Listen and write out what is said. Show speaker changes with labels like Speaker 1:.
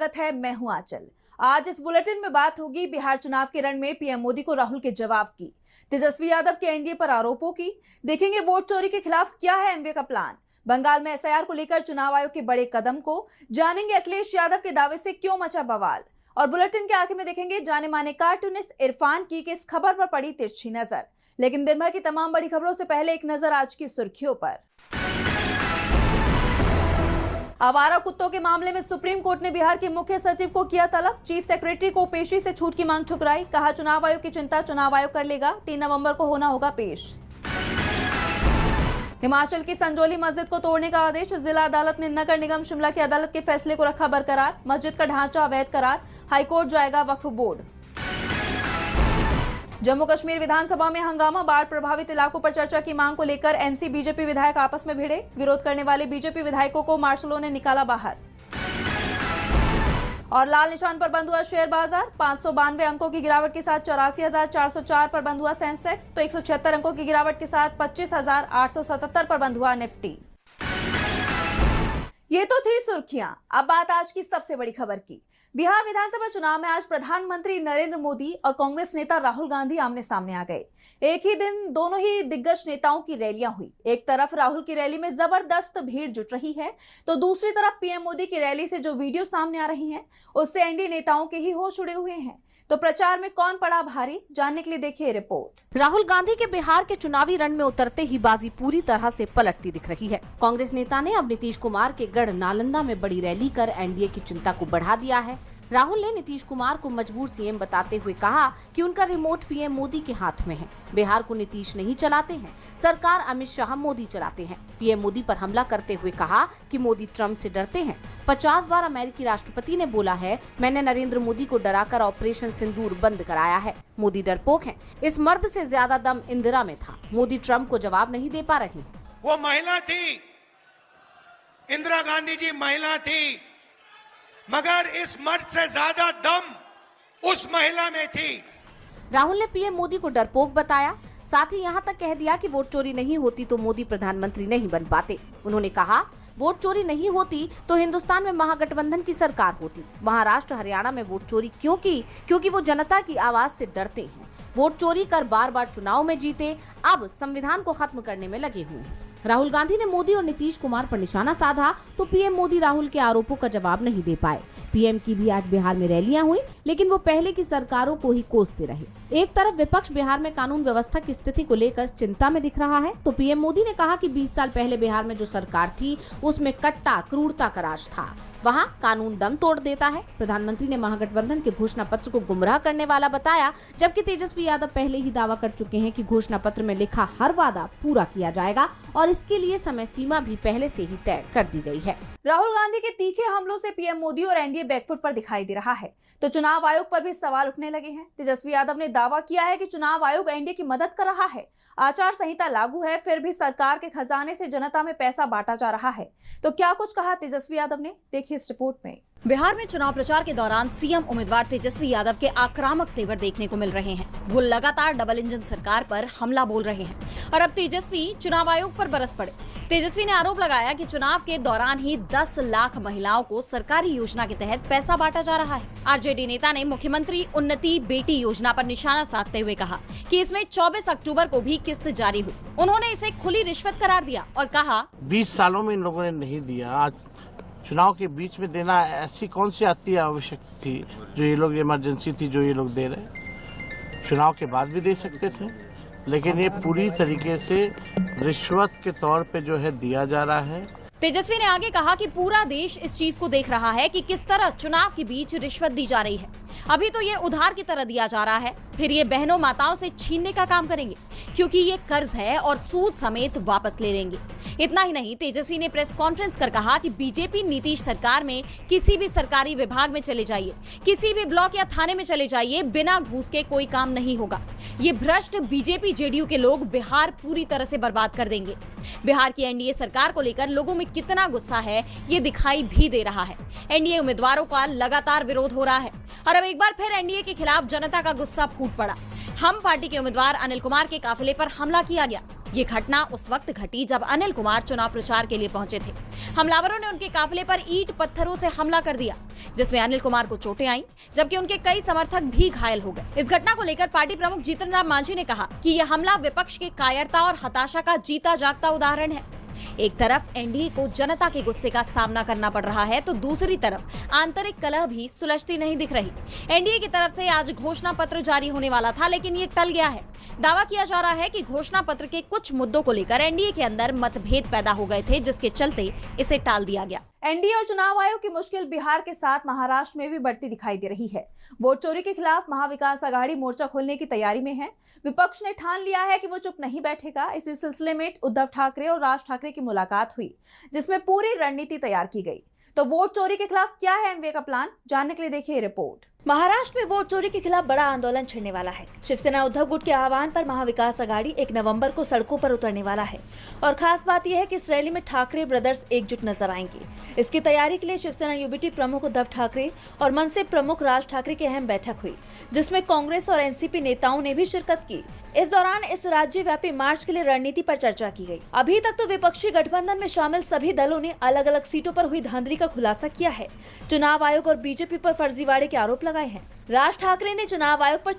Speaker 1: स्वागत है, मैं हूं आंचल। आज इस बुलेटिन में बात होगी बिहार चुनाव के रण में पीएम मोदी को राहुल के जवाब की, तेजस्वी यादव के एनडीए पर आरोपों की, देखेंगे वोट चोरी के खिलाफ क्या है एमवे का प्लान, बंगाल में एसआईआर को लेकर चुनाव आयोग के बड़े कदम को, जानेंगे अखिलेश यादव के दावे से क्यों मचा बवाल, और बुलेटिन के आखिर में देखेंगे जाने माने कार्टूनिस्ट इरफान की किस खबर पर पड़ी तिरछी नजर। लेकिन दिन भर की तमाम बड़ी खबरों से पहले एक नजर आज की सुर्खियों पर। आवारा कुत्तों के मामले में सुप्रीम कोर्ट ने बिहार के मुख्य सचिव को किया तलब, चीफ सेक्रेटरी को पेशी से छूट की मांग ठुकराई, कहा चुनाव आयोग की चिंता चुनाव आयोग कर लेगा, 3 नवंबर को होना होगा पेश। हिमाचल की संजौली मस्जिद को तोड़ने का आदेश, जिला अदालत ने नगर निगम शिमला की अदालत के फैसले को रखा बरकरार, मस्जिद का ढांचा अवैध करार, हाईकोर्ट जाएगा वक्फ बोर्ड। जम्मू कश्मीर विधानसभा में हंगामा, बाढ़ प्रभावित इलाकों पर चर्चा की मांग को लेकर एनसी बीजेपी विधायक आपस में भिड़े, विरोध करने वाले बीजेपी विधायकों को मार्शलों ने निकाला बाहर। और लाल निशान पर बंद हुआ शेयर बाजार, 592 अंकों की गिरावट के साथ 84,404 पर बंद हुआ सेंसेक्स, तो 176 अंकों की गिरावट के साथ 25,877 पर बंद हुआ निफ्टी। ये तो थी सुर्खियां, अब बात आज की सबसे बड़ी खबर की। बिहार विधानसभा चुनाव में आज प्रधानमंत्री नरेंद्र मोदी और कांग्रेस नेता राहुल गांधी आमने सामने आ गए। एक ही दिन दोनों ही दिग्गज नेताओं की रैलियां हुई। एक तरफ राहुल की रैली में जबरदस्त भीड़ जुट रही है, तो दूसरी तरफ पीएम मोदी की रैली से जो वीडियो सामने आ रही हैं, उससे एनडीए नेताओं के ही होश उड़े हुए हैं। तो प्रचार में कौन पड़ा भारी, जानने के लिए देखिए रिपोर्ट।
Speaker 2: राहुल गांधी के बिहार के चुनावी रण में उतरते ही बाजी पूरी तरह से पलटती दिख रही है। कांग्रेस नेता ने अब नीतीश कुमार के गढ़ नालंदा में बड़ी रैली कर एनडीए की चिंता को बढ़ा दिया है। राहुल ने नीतीश कुमार को मजबूर सीएम बताते हुए कहा कि उनका रिमोट पीएम मोदी के हाथ में है। बिहार को नीतीश नहीं चलाते हैं, सरकार अमित शाह मोदी चलाते हैं। पीएम मोदी पर हमला करते हुए कहा कि मोदी ट्रंप से डरते हैं। 50 बार अमेरिकी राष्ट्रपति ने बोला है, मैंने नरेंद्र मोदी को डराकर ऑपरेशन सिंदूर बंद कराया है। मोदी डरपोक हैं। इस मर्द से ज्यादा दम इंदिरा में था। मोदी ट्रंप को जवाब नहीं दे पा रहे।
Speaker 3: वो महिला थी, इंदिरा गांधी जी महिला थी, मगर इस मर्द से ज्यादा दम उस महिला में थी।
Speaker 2: राहुल ने पीएम मोदी को डरपोक बताया, साथ ही यहां तक कह दिया कि वोट चोरी नहीं होती तो मोदी प्रधानमंत्री नहीं बन पाते। उन्होंने कहा, वोट चोरी नहीं होती तो हिंदुस्तान में महागठबंधन की सरकार होती। महाराष्ट्र हरियाणा में वोट चोरी क्यों की? क्योंकि वो जनता की आवाज से डरते हैं। वोट चोरी कर बार बार चुनाव में जीते, अब संविधान को खत्म करने में लगे हुए हैं। राहुल गांधी ने मोदी और नीतीश कुमार पर निशाना साधा तो पीएम मोदी राहुल के आरोपों का जवाब नहीं दे पाए। पीएम की भी आज बिहार में रैलियां हुई, लेकिन वो पहले की सरकारों को ही कोसते रहे। एक तरफ विपक्ष बिहार में कानून व्यवस्था की स्थिति को लेकर चिंता में दिख रहा है, तो पीएम मोदी ने कहा कि 20 साल पहले बिहार में जो सरकार थी उसमें कट्टा क्रूरता का राज था, वहाँ कानून दम तोड़ देता है। प्रधानमंत्री ने महागठबंधन के घोषणा पत्र को गुमराह करने वाला बताया, जबकि तेजस्वी यादव पहले ही दावा कर चुके हैं कि घोषणा पत्र में लिखा हर वादा पूरा किया जाएगा और इसके लिए समय सीमा भी पहले से ही तय कर दी गई है।
Speaker 1: राहुल गांधी के तीखे हमलों से पीएम मोदी और एनडीए बैकफुट पर दिखाई दे रहा है, तो चुनाव आयोग पर भी सवाल उठने लगे हैं। तेजस्वी यादव ने दावा किया है कि चुनाव आयोग एनडीए की मदद कर रहा है। आचार संहिता लागू है, फिर भी सरकार के खजाने से जनता में पैसा बांटा जा रहा है। तो क्या कुछ कहा तेजस्वी यादव ने, देखिए इस रिपोर्ट में।
Speaker 4: बिहार में चुनाव प्रचार के दौरान सीएम उम्मीदवार तेजस्वी यादव के आक्रामक तेवर देखने को मिल रहे हैं। वो लगातार डबल इंजन सरकार पर हमला बोल रहे हैं और अब तेजस्वी चुनाव आयोग पर बरस पड़े। तेजस्वी ने आरोप लगाया कि चुनाव के दौरान ही 10 लाख महिलाओं को सरकारी योजना के तहत पैसा बांटा जा रहा है। आरजेडी नेता ने मुख्यमंत्री उन्नति बेटी योजना पर निशाना साधते हुए कहा कि इसमें 24 अक्टूबर को भी किस्त जारी हुई। उन्होंने इसे खुली रिश्वत करार दिया और कहा,
Speaker 5: 20 सालों में इन लोगों ने नहीं दिया, आज चुनाव के बीच में देना ऐसी कौन सी अति आवश्यक थी जो ये लोग, इमरजेंसी थी जो ये लोग दे रहे। चुनाव के बाद भी दे सकते थे, लेकिन ये पूरी तरीके से रिश्वत के तौर पे जो है दिया जा रहा है।
Speaker 4: तेजस्वी ने आगे कहा कि पूरा देश इस चीज को देख रहा है कि किस तरह चुनाव के बीच रिश्वत दी जा रही है। अभी तो ये उधार की तरह दिया जा रहा है, फिर ये बहनों माताओं से छीनने का काम करेंगे, क्योंकि ये कर्ज है और सूद समेत वापस ले लेंगे। इतना ही नहीं, तेजस्वी ने प्रेस कॉन्फ्रेंस कर कहा कि बीजेपी नीतीश सरकार में किसी भी सरकारी विभाग में चले जाइए, किसी भी ब्लॉक या थाने में चले जाइए, बिना घूस के कोई काम नहीं होगा। ये भ्रष्ट बीजेपी जेडीयू के लोग बिहार पूरी तरह से बर्बाद कर देंगे। बिहार की एनडीए सरकार को लेकर लोगों में कितना गुस्सा है ये दिखाई भी दे रहा है। एनडीए उम्मीदवारों का लगातार विरोध हो रहा है और अब एक बार फिर एनडीए के खिलाफ जनता का गुस्सा फूट पड़ा। हम पार्टी के उम्मीदवार अनिल कुमार के काफिले पर हमला किया गया। ये घटना उस वक्त घटी जब अनिल कुमार चुनाव प्रचार के लिए पहुंचे थे। हमलावरों ने उनके काफिले पर ईंट पत्थरों से हमला कर दिया, जिसमें अनिल कुमार को चोटें आईं, जबकि उनके कई समर्थक भी घायल हो गए। इस घटना को लेकर पार्टी प्रमुख जीतन राम मांझी ने कहा कि यह हमला विपक्ष की कायरता और हताशा का जीता जागता उदाहरण है। एक तरफ एनडीए को जनता के गुस्से का सामना करना पड़ रहा है, तो दूसरी तरफ आंतरिक कलह भी सुलझती नहीं दिख रही। एनडीए की तरफ से आज घोषणा पत्र जारी होने वाला था, लेकिन ये टल गया है। दावा किया जा रहा है कि घोषणा पत्र के कुछ मुद्दों को लेकर एनडीए के अंदर मतभेद पैदा हो गए थे, जिसके चलते इसे टाल दिया गया।
Speaker 1: एनडीए और चुनाव आयोग की मुश्किल बिहार के साथ महाराष्ट्र में भी बढ़ती दिखाई दे रही है। वोट चोरी के खिलाफ महाविकास आघाड़ी मोर्चा खोलने की तैयारी में है। विपक्ष ने ठान लिया है कि वो चुप नहीं बैठेगा। इसी सिलसिले में उद्धव ठाकरे और राज ठाकरे की मुलाकात हुई, जिसमें पूरी रणनीति तैयार की गई। तो वोट चोरी के खिलाफ क्या है एमवे का प्लान, जानने के लिए देखिए रिपोर्ट। महाराष्ट्र में वोट चोरी के खिलाफ बड़ा आंदोलन छिड़ने वाला है। शिवसेना उद्धव गुट के आह्वान पर महाविकास आघाड़ी 1 नवंबर को सड़कों पर उतरने वाला है और खास बात यह है कि इस रैली में ठाकरे ब्रदर्स एकजुट नजर आएंगे। इसकी तैयारी के लिए शिवसेना यूबीटी प्रमुख उद्धव ठाकरे और मनसे प्रमुख राज ठाकरे की अहम बैठक हुई, जिसमें कांग्रेस और एनसीपी नेताओं ने भी शिरकत की। इस दौरान इस राज्यव्यापी मार्च के लिए रणनीति पर चर्चा की गई। अभी तक तो विपक्षी गठबंधन में शामिल सभी दलों ने अलग अलग सीटों पर हुई धांधली का खुलासा किया है। चुनाव आयोग और बीजेपी पर फर्जीवाड़े के आरोप लगाए हैं। राज ठाकरे ने चुनाव आयोग पर